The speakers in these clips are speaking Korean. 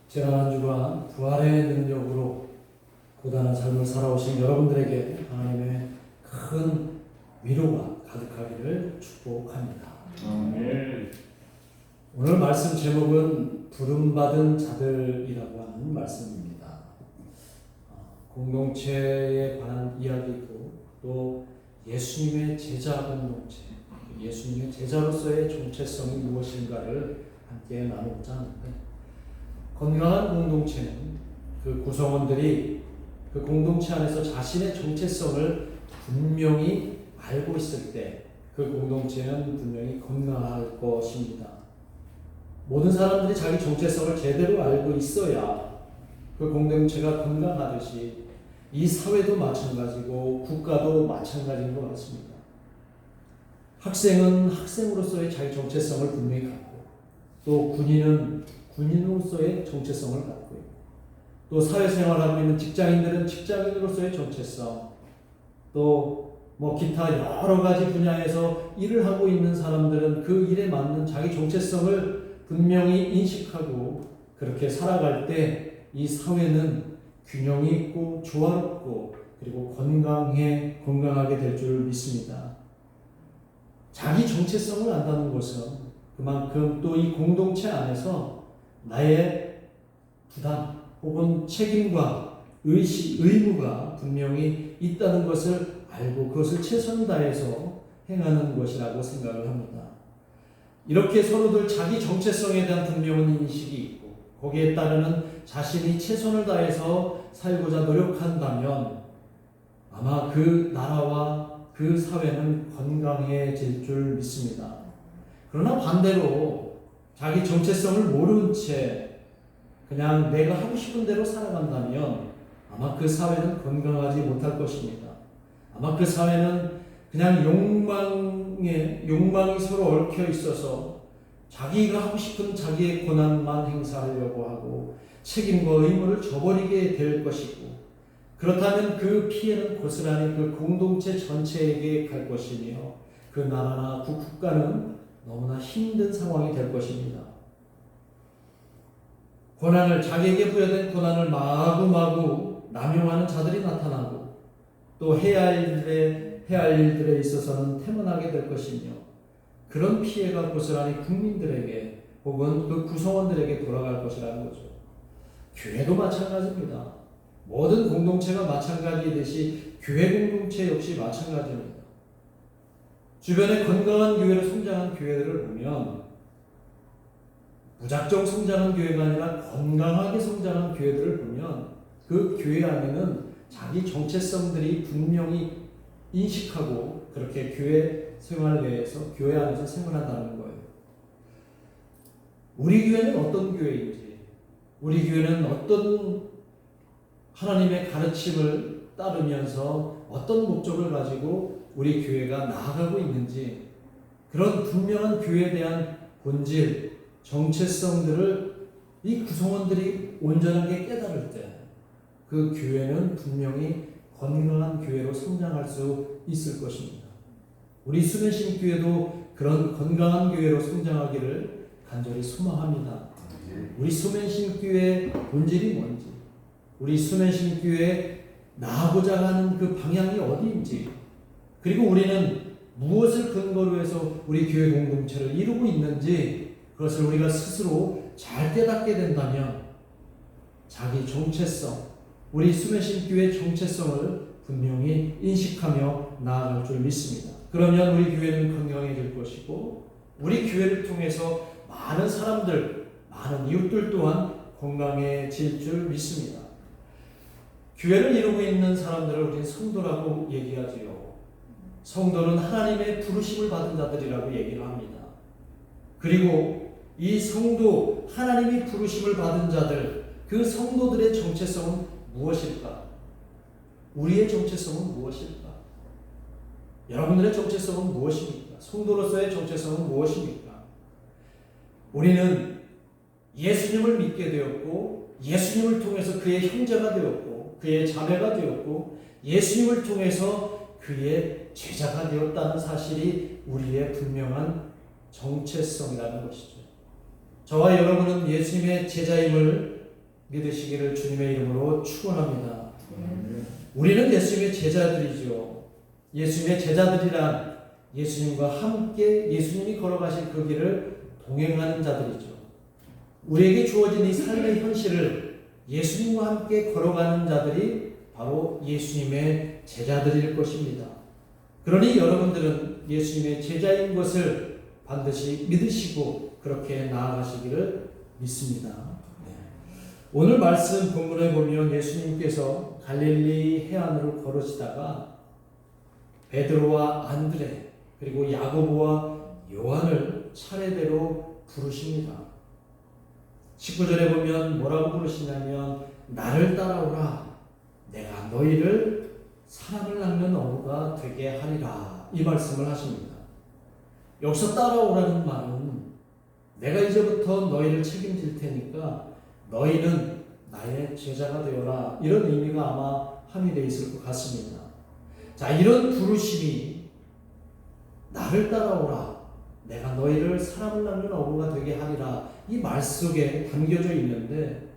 지난 한 주간 부활의 능력으로 고단한 삶을 살아오신 여러분들에게 하나님의 큰 위로가 가득하기를 축복합니다. 아멘. 오늘 말씀 제목은 부름받은 자들이라고 하는 말씀입니다. 공동체에 관한 이야기이고 또 예수님의 제자 공동체, 예수님의 제자로서의 정체성이 무엇인가를 함께 나누고자 하는데, 건강한 공동체는 그 구성원들이 그 공동체 안에서 자신의 정체성을 분명히 알고 있을 때 그 공동체는 분명히 건강할 것입니다. 모든 사람들이 자기 정체성을 제대로 알고 있어야 그 공동체가 건강하듯이 이 사회도 마찬가지고 국가도 마찬가지인 것 같습니다. 학생은 학생으로서의 자기 정체성을 분명히 갖고, 또 군인은 군인으로서의 정체성을 갖고 있고, 또 사회생활하고 있는 직장인들은 직장인으로서의 정체성, 또 기타 여러 가지 분야에서 일을 하고 있는 사람들은 그 일에 맞는 자기 정체성을 분명히 인식하고 그렇게 살아갈 때 이 사회는 균형이 있고 조화롭고 그리고 건강하게 될 줄 믿습니다. 자기 정체성을 안다는 것은 그만큼 또 이 공동체 안에서 나의 부담 혹은 책임과 의무가 분명히 있다는 것을 알고 그것을 최선을 다해서 행하는 것이라고 생각을 합니다. 이렇게 서로들 자기 정체성에 대한 분명한 인식이 있고 거기에 따르는 자신이 최선을 다해서 살고자 노력한다면 아마 그 나라와 그 사회는 건강해질 줄 믿습니다. 그러나 반대로 자기 정체성을 모르는 채 그냥 내가 하고 싶은 대로 살아간다면 아마 그 사회는 건강하지 못할 것입니다. 아마 그 사회는 그냥 욕망이 서로 얽혀 있어서 자기가 하고 싶은 자기의 권한만 행사하려고 하고 책임과 의무를 저버리게 될 것이고, 그렇다면 그 피해는 고스란히 그 공동체 전체에게 갈 것이며 그 나라나 그 국가는 너무나 힘든 상황이 될 것입니다. 자기에게 부여된 권한을 마구마구 남용하는 자들이 나타나고 또 해야 할 일들에 있어서는 태만하게 될 것이며, 그런 피해가 고스란히 국민들에게 혹은 그 구성원들에게 돌아갈 것이라는 거죠. 교회도 마찬가지입니다. 모든 공동체가 마찬가지이듯이 교회 공동체 역시 마찬가지입니다. 주변에 건강한 교회로 성장한 교회들을 보면 무작정 성장한 교회가 아니라 건강하게 성장한 교회들을 보면 그 교회 안에는 자기 정체성들이 분명히 인식하고 그렇게 교회 생활 내에서 교회 안에서 생활한다는 거예요. 우리 교회는 어떤 교회인지, 우리 교회는 어떤 하나님의 가르침을 따르면서 어떤 목적을 가지고 우리 교회가 나아가고 있는지, 그런 분명한 교회에 대한 본질, 정체성들을 이 구성원들이 온전하게 깨달을 때 그 교회는 분명히 건강한 교회로 성장할 수 있을 것입니다. 우리 수면신교회도 그런 건강한 교회로 성장하기를 간절히 소망합니다. 우리 수면신교회의 본질이 뭔지, 우리 수면신교회에 나아가고자 하는 그 방향이 어디인지, 그리고 우리는 무엇을 근거로 해서 우리 교회 공동체를 이루고 있는지, 그것을 우리가 스스로 잘 깨닫게 된다면 자기 정체성, 우리 수면신교회의 정체성을 분명히 인식하며 나아갈 줄 믿습니다. 그러면 우리 교회는 건강해질 것이고 우리 교회를 통해서 많은 사람들, 많은 이웃들 또한 건강해질 줄 믿습니다. 교회를 이루고 있는 사람들을 우리는 성도라고 얘기하지요. 성도는 하나님의 부르심을 받은 자들이라고 얘기를 합니다. 그리고 이 성도, 하나님이 부르심을 받은 자들, 그 성도들의 정체성은 무엇일까? 우리의 정체성은 무엇일까? 여러분들의 정체성은 무엇입니까? 성도로서의 정체성은 무엇입니까? 우리는 예수님을 믿게 되었고, 예수님을 통해서 그의 형제가 되었고, 그의 자매가 되었고, 예수님을 통해서 그의 제자가 되었다는 사실이 우리의 분명한 정체성이라는 것이죠. 저와 여러분은 예수님의 제자임을 믿으시기를 주님의 이름으로 축원합니다. 우리는 예수님의 제자들이죠. 예수님의 제자들이란 예수님과 함께 예수님이 걸어가신 그 길을 동행하는 자들이죠. 우리에게 주어진 이 삶의 현실을 예수님과 함께 걸어가는 자들이 바로 예수님의 제자들일 것입니다. 그러니 여러분들은 예수님의 제자인 것을 반드시 믿으시고 그렇게 나아가시기를 믿습니다. 오늘 말씀 본문에 보면 예수님께서 갈릴리 해안으로 걸으시다가 베드로와 안드레 그리고 야고보와 요한을 차례대로 부르십니다. 19절에 보면 뭐라고 부르시냐면 나를 따라오라 내가 너희를 사람을 낳는 어부가 되게 하리라 이 말씀을 하십니다. 여기서 따라오라는 말은 내가 이제부터 너희를 책임질 테니까 너희는 나의 제자가 되어라 이런 의미가 아마 함유되어 있을 것 같습니다. 자, 이런 부르심이 나를 따라오라 내가 너희를 사람을 낳는 어부가 되게 하리라 이 말 속에 담겨져 있는데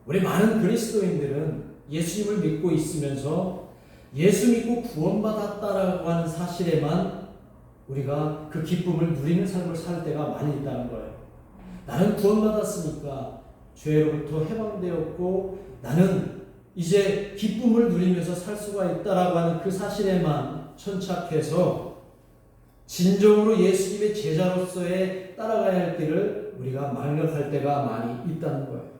우리 많은 그리스도인들은 예수님을 믿고 있으면서 예수 믿고 구원받았다라고 하는 사실에만 우리가 그 기쁨을 누리는 삶을 살 때가 많이 있다는 거예요. 나는 구원받았으니까 죄로부터 해방되었고 나는 이제 기쁨을 누리면서 살 수가 있다라고 하는 그 사실에만 천착해서 진정으로 예수님의 제자로서의 따라가야 할 길을 우리가 망각할 때가 많이 있다는 거예요.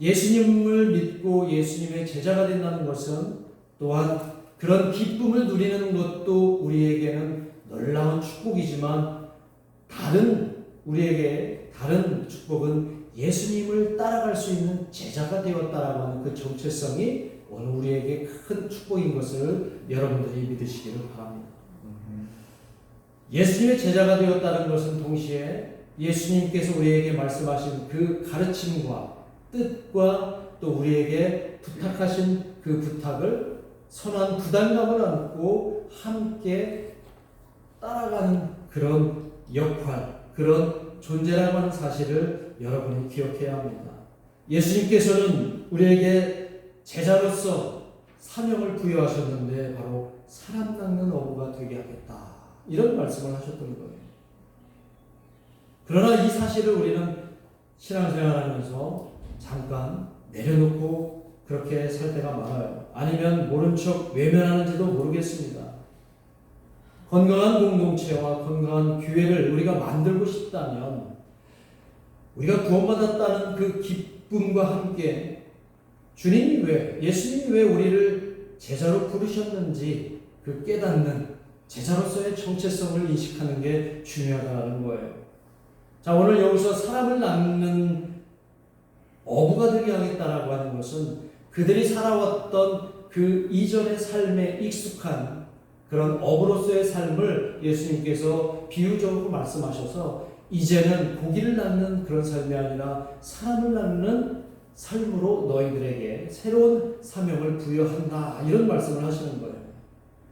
예수님을 믿고 예수님의 제자가 된다는 것은 또한 그런 기쁨을 누리는 것도 우리에게는 놀라운 축복이지만 우리에게 다른 축복은 예수님을 따라갈 수 있는 제자가 되었다라고 하는 그 정체성이 오늘 우리에게 큰 축복인 것을 여러분들이 믿으시기를 바랍니다. 예수님의 제자가 되었다는 것은 동시에 예수님께서 우리에게 말씀하신 그 가르침과 뜻과 또 우리에게 부탁하신 그 부탁을 선한 부담감을 안고 함께 따라가는 그런 역할, 그런 존재라고 하는 사실을 여러분이 기억해야 합니다. 예수님께서는 우리에게 제자로서 사명을 부여하셨는데 바로 사람 낚는 어부가 되게 하겠다. 이런 말씀을 하셨던 거예요. 그러나 이 사실을 우리는 신앙생활하면서 잠깐 내려놓고 그렇게 살 때가 많아요. 아니면 모른 척 외면하는지도 모르겠습니다. 건강한 공동체와 건강한 교회를 우리가 만들고 싶다면 우리가 구원받았다는 그 기쁨과 함께 주님이 왜, 예수님이 왜 우리를 제자로 부르셨는지 그 깨닫는 제자로서의 정체성을 인식하는 게 중요하다는 거예요. 자, 오늘 여기서 사람을 낳는 어부가 되게 하겠다라고 하는 것은 그들이 살아왔던 그 이전의 삶에 익숙한 그런 어부로서의 삶을 예수님께서 비유적으로 말씀하셔서 이제는 고기를 낳는 그런 삶이 아니라 사람을 낳는 삶으로 너희들에게 새로운 사명을 부여한다 이런 말씀을 하시는 거예요.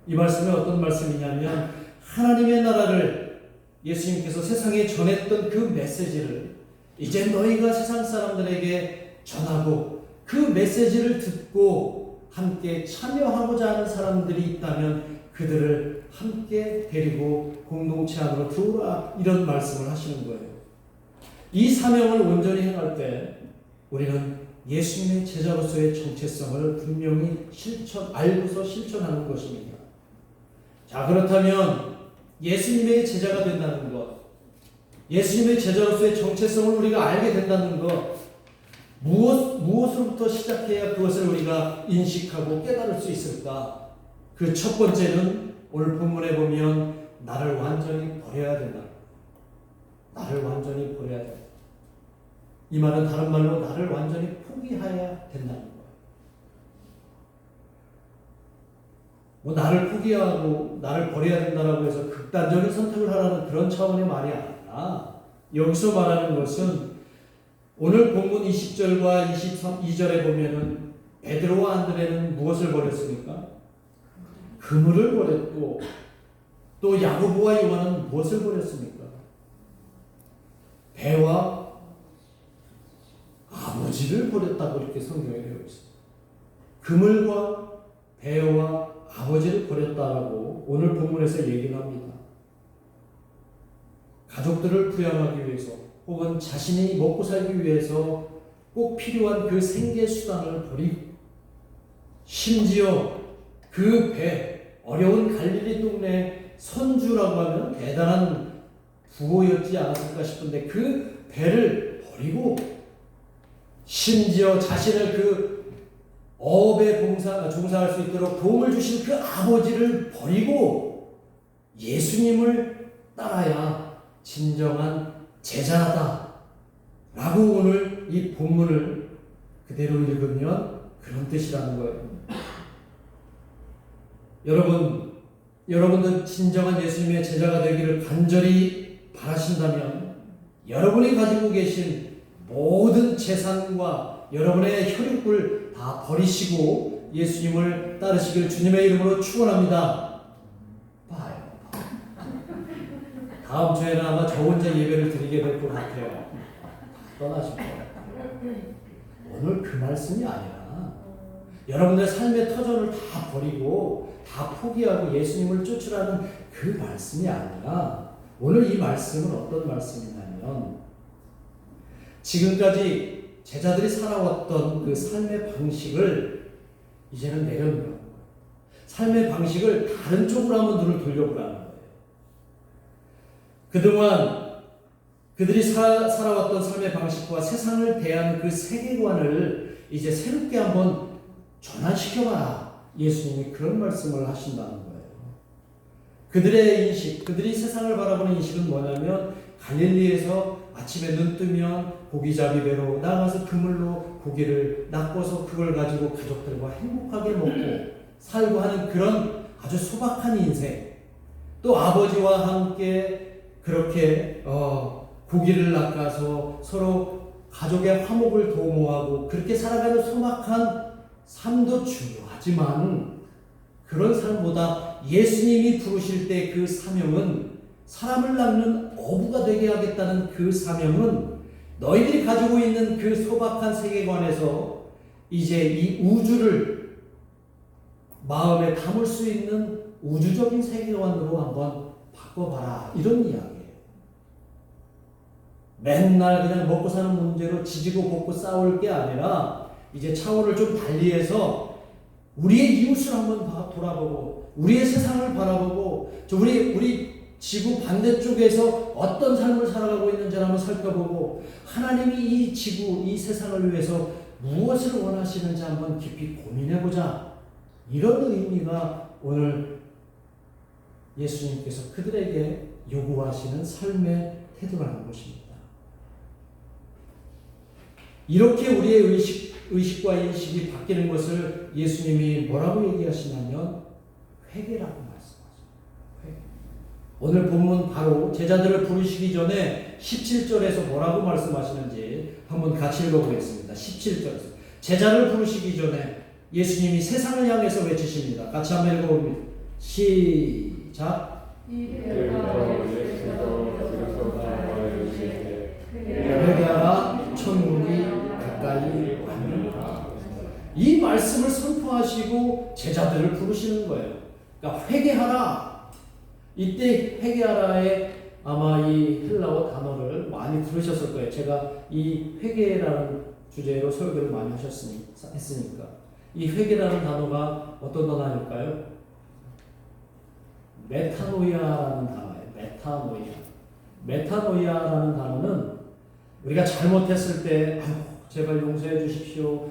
이 말씀은 어떤 말씀이냐면 하나님의 나라를 예수님께서 세상에 전했던 그 메시지를 이제 너희가 세상 사람들에게 전하고 그 메시지를 듣고 함께 참여하고자 하는 사람들이 있다면 그들을 함께 데리고 공동체 안으로 들어오라 이런 말씀을 하시는 거예요. 이 사명을 온전히 행할 때 우리는 예수님의 제자로서의 정체성을 분명히 알고서 실천하는 것입니다. 자, 그렇다면 예수님의 제자가 된다는 것, 예수님의 제자로서의 정체성을 우리가 알게 된다는 것, 무엇으로부터 시작해야 그것을 우리가 인식하고 깨달을 수 있을까? 그 첫 번째는 오늘 본문에 보면 나를 완전히 버려야 된다. 나를 완전히 버려야 된다. 이 말은 다른 말로 나를 완전히 포기해야 된다는 거예요. 나를 포기하고 나를 버려야 된다라고 해서 극단적인 선택을 하라는 그런 차원의 말이 아니라 여기서 말하는 것은 오늘 본문 20절과 22절에 보면은 베드로와 안드레는 무엇을 버렸습니까? 그물을 버렸고 또 야고보와 요한은 무엇을 버렸습니까? 배와 아버지 아버지를 버렸다고 이렇게 성경에 되어 있습니다. 그물과 배와 아버지를 버렸다라고 오늘 본문에서 얘기를 합니다. 가족들을 부양하기 위해서 혹은 자신이 먹고 살기 위해서 꼭 필요한 그 생계 수단을 버리고 심지어 그 배, 어려운 갈릴리 동네 선주라고 하면 대단한 부호였지 않았을까 싶은데 그 배를 버리고 심지어 자신을 그 어업에 종사할 수 있도록 도움을 주신 그 아버지를 버리고 예수님을 따라야 진정한 제자다 라고 오늘 이 본문을 그대로 읽으면 그런 뜻이라는 거예요. 여러분들 진정한 예수님의 제자가 되기를 간절히 바라신다면 여러분이 가지고 계신 모든 재산과 여러분의 혈육을 다 버리시고 예수님을 따르시기를 주님의 이름으로 축원합니다. 봐요. 다음 주에는 아마 저 혼자 예배를 드리게 될 것 같아요. 떠나실 거예요. 오늘 그 말씀이 아니라 여러분의 삶의 터전을 다 버리고 다 포기하고 예수님을 쫓으라는 그 말씀이 아니라 오늘 이 말씀은 어떤 말씀이냐면 지금까지 제자들이 살아왔던 그 삶의 방식을 이제는 내려놓는 거예요. 삶의 방식을 다른 쪽으로 한번 눈을 돌려보라는 거예요. 그동안 그들이 살아왔던 삶의 방식과 세상을 대한 그 세계관을 이제 새롭게 한번 전환시켜봐라. 예수님이 그런 말씀을 하신다는 거예요. 그들의 인식, 그들이 세상을 바라보는 인식은 뭐냐면 갈릴리에서 아침에 눈 뜨면 고기잡이 배로 나가서 그물로 고기를 낚아서 그걸 가지고 가족들과 행복하게 먹고 살고 하는 그런 아주 소박한 인생. 또 아버지와 함께 그렇게 고기를 낚아서 서로 가족의 화목을 도모하고 그렇게 살아가는 소박한 삶도 중요하지만 그런 삶보다 예수님이 부르실 때 그 사명은 사람을 낚는 어부가 되게 하겠다는 그 사명은 너희들이 가지고 있는 그 소박한 세계관에서 이제 이 우주를 마음에 담을 수 있는 우주적인 세계관으로 한번 바꿔봐라. 이런 이야기예요. 맨날 그냥 먹고 사는 문제로 지지고 볶고 싸울 게 아니라 이제 차원을 좀 달리해서 우리의 이웃을 한번 돌아보고 우리의 세상을 바라보고 우리 지구 반대쪽에서 어떤 삶을 살아가고 있는지 한번 살펴보고 하나님이 이 지구, 이 세상을 위해서 무엇을 원하시는지 한번 깊이 고민해보자. 이런 의미가 오늘 예수님께서 그들에게 요구하시는 삶의 태도라는 것입니다. 이렇게 우리의 의식과 인식이 바뀌는 것을 예수님이 뭐라고 얘기하시냐면 회개라고 말씀하세요. 회개. 오늘 본문 바로 제자들을 부르시기 전에 17절에서 뭐라고 말씀하시는지 한번 같이 읽어보겠습니다. 17절에서 제자를 부르시기 전에 예수님이 세상을 향해서 외치십니다. 같이 한번 읽어봅니다. 시작. 회개하라, 천국이 가까이 왔느니라. 이 말씀을 선포하시고 제자들을 부르시는 거예요. 그러니까 회개하라. 이때 회개하라에 아마 이 헬라어 단어를 많이 들으셨을 거예요. 제가 이 회개라는 주제로 설교를 많이 했으니까. 이 회개라는 단어가 어떤 단어일까요? 메타노이아라는 단어예요. 메타노이아라는 단어는 우리가 잘못했을 때 제발 용서해 주십시오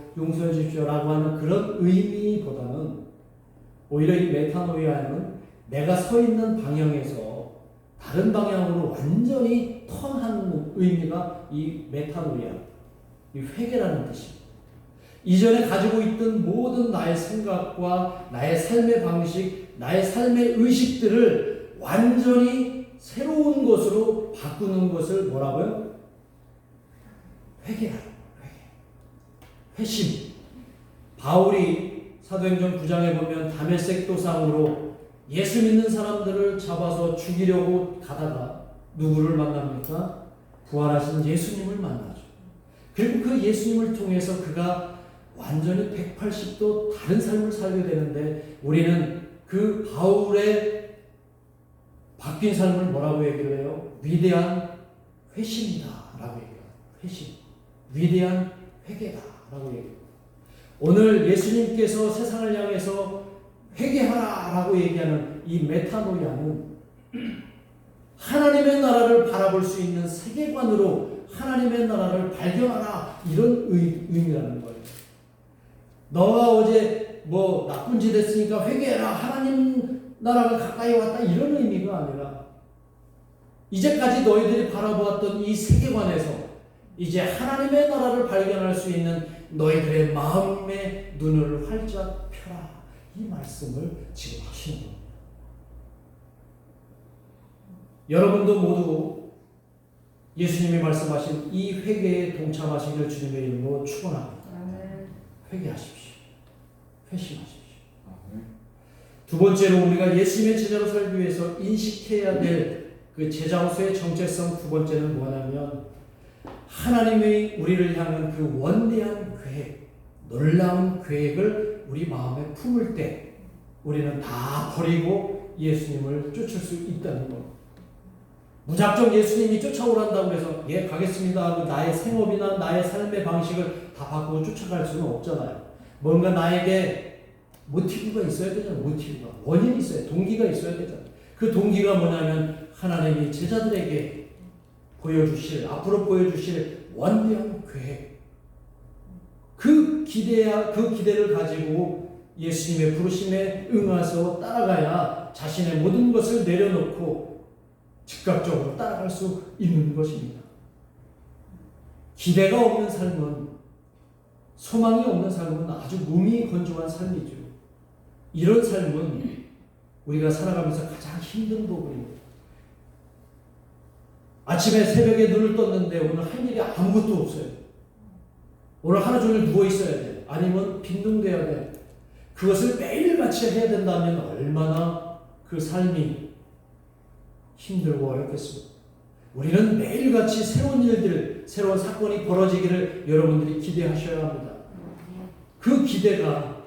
라고 하는 그런 의미보다는 오히려 이 메타노이아는 내가 서 있는 방향에서 다른 방향으로 완전히 턴하는 의미가 이 메타노이아, 이 회개라는 뜻입니다. 이전에 가지고 있던 모든 나의 생각과 나의 삶의 방식, 나의 삶의 의식들을 완전히 새로운 것으로 바꾸는 것을 뭐라고요? 회개라. 회심. 바울이 사도행전 9장에 보면 다메섹 도상으로 예수 믿는 사람들을 잡아서 죽이려고 가다가 누구를 만납니까? 부활하신 예수님을 만나죠. 그리고 그 예수님을 통해서 그가 완전히 180도 다른 삶을 살게 되는데 우리는 그 바울의 바뀐 삶을 뭐라고 얘기를 해요? 위대한 회심이다 라고 얘기해요. 회심. 위대한 회개다 라고 얘기해요. 오늘 예수님께서 세상을 향해서 회개하라 라고 얘기하는 이 메타노이아는 하나님의 나라를 바라볼 수 있는 세계관으로 하나님의 나라를 발견하라 이런 의미라는 거예요. 너가 어제 뭐 나쁜 짓 했으니까 회개해라 하나님 나라가 가까이 왔다 이런 의미가 아니라 이제까지 너희들이 바라보았던 이 세계관에서 이제 하나님의 나라를 발견할 수 있는 너희들의 마음의 눈을 활짝 펴라 이 말씀을 지금 하시는 겁니다. 여러분도 모두 예수님이 말씀하신 이 회개에 동참하시기를 주님의 이름으로 축원합니다. 회개하십시오. 회심하십시오. 두 번째로 우리가 예수님의 제자로 살기 위해서 인식해야 될 그 제자로서의 정체성 두 번째는 뭐냐면 하나님의 우리를 향한 그 원대한 계획, 놀라운 계획을 우리 마음에 품을 때 우리는 다 버리고 예수님을 쫓을 수 있다는 것. 무작정 예수님이 쫓아오란다고 해서 예 가겠습니다 하고 나의 생업이나 나의 삶의 방식을 다 바꾸고 쫓아갈 수는 없잖아요. 뭔가 나에게 모티브가 있어야 되잖아요. 모티브가. 원인이 있어야 동기가 있어야 되잖아요. 그 동기가 뭐냐면 하나님이 제자들에게 보여주실 앞으로 보여주실 원대한 계획. 그 기대를 가지고 예수님의 부르심에 응해서 따라가야 자신의 모든 것을 내려놓고 즉각적으로 따라갈 수 있는 것입니다. 기대가 없는 삶은 소망이 없는 삶은 아주 몸이 건조한 삶이죠. 이런 삶은 우리가 살아가면서 가장 힘든 부분입니다. 아침에 새벽에 눈을 떴는데 오늘 할 일이 아무것도 없어요. 오늘 하루 종일 누워 있어야 돼. 아니면 빈둥대야 돼. 그것을 매일같이 해야 된다면 얼마나 그 삶이 힘들고 어렵겠습니까? 우리는 매일같이 새로운 일들, 새로운 사건이 벌어지기를 여러분들이 기대하셔야 합니다. 그 기대가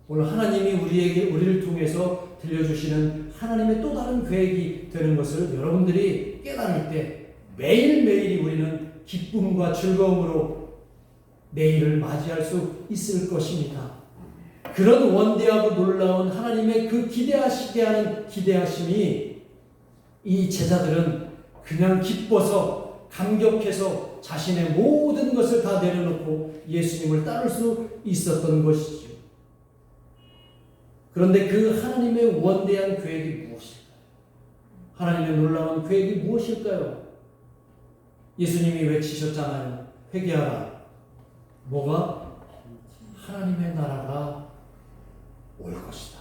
오늘 하나님이 우리를 통해서 들려주시는 하나님의 또 다른 계획이 되는 것을 여러분들이 깨달을 때 매일매일이 우리는 기쁨과 즐거움으로 내일을 맞이할 수 있을 것입니다. 그런 원대하고 놀라운 하나님의 그 기대하시게 하는 기대하심이 이 제자들은 그냥 기뻐서 감격해서 자신의 모든 것을 다 내려놓고 예수님을 따를 수 있었던 것이죠. 그런데 그 하나님의 원대한 계획이 무엇일까요? 하나님의 놀라운 계획이 무엇일까요? 예수님이 외치셨잖아요. 회개하라. 뭐가? 하나님의 나라가 올 것이다.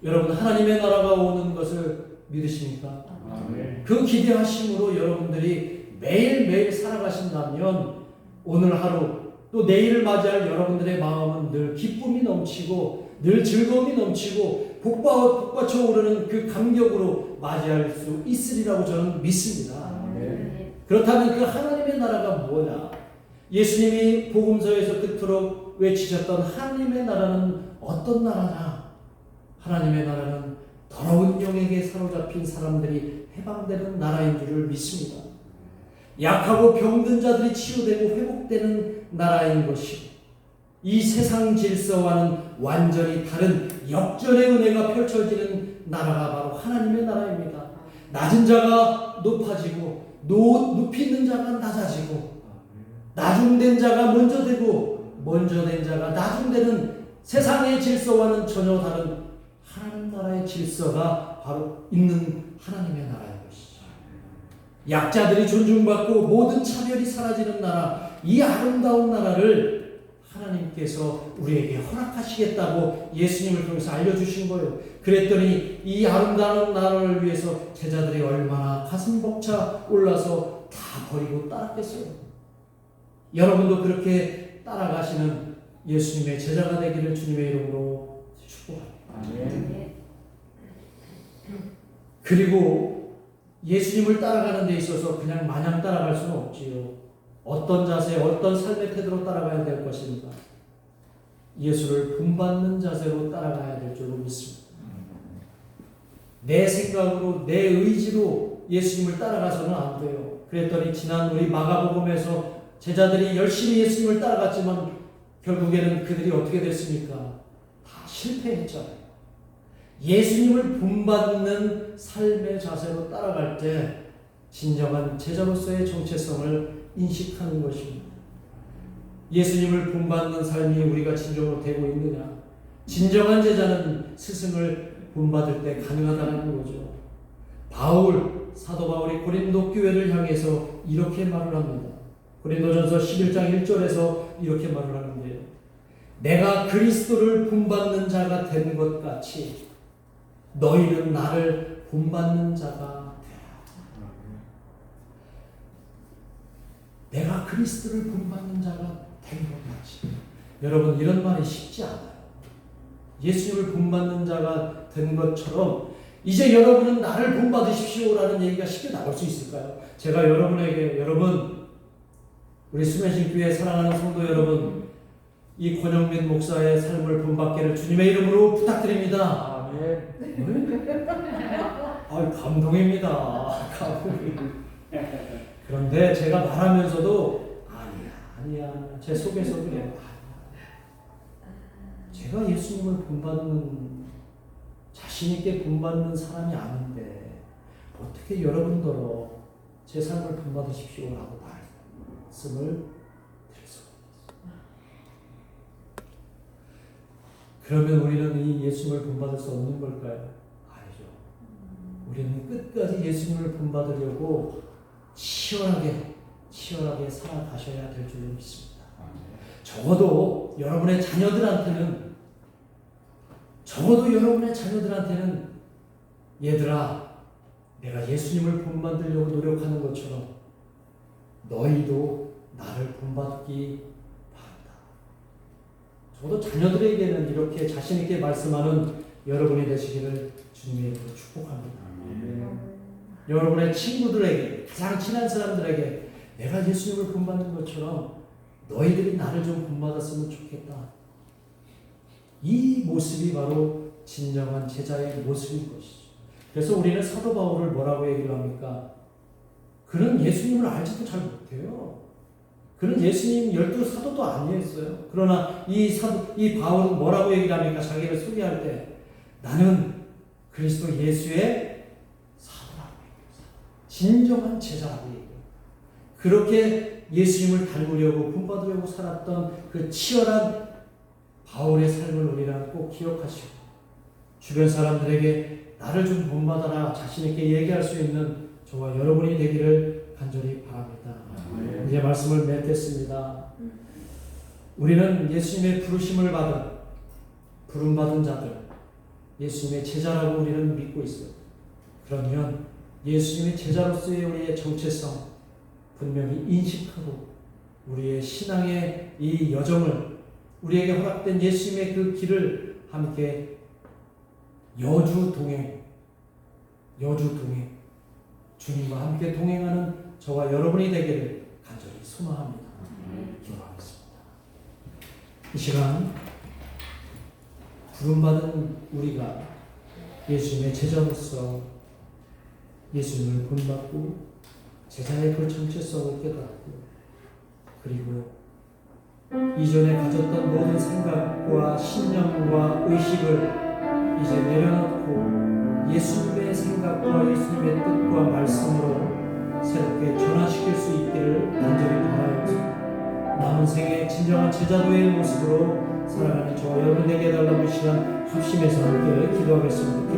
여러분 하나님의 나라가 오는 것을 믿으십니까? 아멘. 그 기대하심으로 여러분들이 매일매일 살아가신다면 오늘 하루 또 내일을 맞이할 여러분들의 마음은 늘 기쁨이 넘치고 늘 즐거움이 넘치고 복받쳐 오르는 그 감격으로 맞이할 수 있으리라고 저는 믿습니다. 아멘. 그렇다면 그 하나님의 나라가 뭐냐? 예수님이 복음서에서 그토록 외치셨던 하나님의 나라는 어떤 나라냐? 하나님의 나라는 더러운 영에게 사로잡힌 사람들이 해방되는 나라인 줄을 믿습니다. 약하고 병든 자들이 치유되고 회복되는 나라인 것이고 이 세상 질서와는 완전히 다른 역전의 은혜가 펼쳐지는 나라가 바로 하나님의 나라입니다. 낮은 자가 높아지고 높이 있는 자가 낮아지고 나중된 자가 먼저 되고 먼저 된 자가 나중되는 세상의 질서와는 전혀 다른 하나님 나라의 질서가 바로 있는 하나님의 나라인 것이죠. 약자들이 존중받고 모든 차별이 사라지는 나라, 이 아름다운 나라를 하나님께서 우리에게 허락하시겠다고 예수님을 통해서 알려주신 거예요. 그랬더니 이 아름다운 나라를 위해서 제자들이 얼마나 가슴 벅차 올라서 다 버리고 따랐겠어요. 여러분도 그렇게 따라가시는 예수님의 제자가 되기를 주님의 이름으로 축복합니다. 아멘. 그리고 예수님을 따라가는 데 있어서 그냥 마냥 따라갈 수는 없지요. 어떤 자세, 어떤 삶의 태도로 따라가야 될 것인가? 예수를 본받는 자세로 따라가야 될 줄로 믿습니다. 내 생각으로, 내 의지로 예수님을 따라가서는 안 돼요. 그랬더니 지난 우리 마가복음에서 제자들이 열심히 예수님을 따라갔지만 결국에는 그들이 어떻게 됐습니까? 다 실패했잖아요. 예수님을 본받는 삶의 자세로 따라갈 때 진정한 제자로서의 정체성을 인식하는 것입니다. 예수님을 본받는 삶이 우리가 진정으로 되고 있느냐? 진정한 제자는 스승을 본받을 때 가능하다는 거죠. 사도 바울이 고린도 교회를 향해서 이렇게 말을 합니다. 고린도전서 11장 1절에서 이렇게 말을 하는데요. 내가 그리스도를 본받는 자가 된 것 같이 너희는 나를 본받는 자가 되라. 내가 그리스도를 본받는 자가 된 것 같이. 여러분, 이런 말이 쉽지 않아요. 예수님을 본받는 자가 된 것처럼 이제 여러분은 나를 본받으십시오라는 얘기가 쉽게 나올 수 있을까요? 제가 여러분, 우리 수면신교회 사랑하는 성도 여러분, 이 권영민 목사의 삶을 본받기를 주님의 이름으로 부탁드립니다. 아멘. 감동입니다. 그런데 제가 말하면서도 아니야. 제 속에서 그래요. 제가 예수님을 본받는, 자신있게 본받는 사람이 아닌데 어떻게 여러분들로 제 삶을 본받으십시오라고 말씀을 드릴 수가 있습니다. 그러면 우리는 이 예수님을 본받을 수 없는 걸까요? 아니죠. 우리는 끝까지 예수님을 본받으려고 치열하게 살아가셔야 될 줄로 믿습니다. 적어도 여러분의 자녀들한테는 얘들아, 내가 예수님을 본받으려고 노력하는 것처럼 너희도 나를 본받기 바란다. 적어도 자녀들에게는 이렇게 자신있게 말씀하는 여러분이 되시기를 주님의 이름으로 축복합니다. 여러분의 친구들에게, 가장 친한 사람들에게 내가 예수님을 본받는 것처럼 너희들이 나를 좀 본받았으면 좋겠다. 이 모습이 바로 진정한 제자의 모습인 것이죠. 그래서 우리는 사도 바울을 뭐라고 얘기를 합니까? 그는 예수님을 알지도 잘 못해요. 그는 예수님 12사도도 아니었어요. 그러나 이 바울은 뭐라고 얘기를 합니까? 자기를 소개할 때 나는 그리스도 예수의 사도라고 얘기해요. 진정한 제자라고 얘기해요. 그렇게 예수님을 닮으려고 본받으려고 살았던 그 치열한 바울의 삶을 우리는 꼭 기억하시고 주변 사람들에게 나를 좀 본받아라 자신있게 얘기할 수 있는 저와 여러분이 되기를 간절히 바랍니다. 이제 말씀을 맺겠습니다. 우리는 예수님의 부름받은 자들, 예수님의 제자라고 우리는 믿고 있어요. 그러면 예수님의 제자로서의 우리의 정체성 분명히 인식하고 우리의 신앙의 이 여정을, 우리에게 허락된 예수님의 그 길을 함께 여주 동행, 주님과 함께 동행하는 저와 여러분이 되기를 간절히 소망합니다. 기도하겠습니다. 이 시간 부름받은 우리가 예수님의 제자로서 예수님을 본받고 제자의 그 정체성을 깨닫고 그리고 이전에 가졌던 모든 생각과 신념과 의식을 이제 내려놓고 예수님의 생각과 예수님의 뜻과 말씀으로 새롭게 전환시킬 수 있기를 간절히 바라옵니다. 남은 생에 진정한 제자도의 모습으로 살아가는 저와 여러분 되게 해달라고 이 시간 합심해서 함께 기도하겠습니다.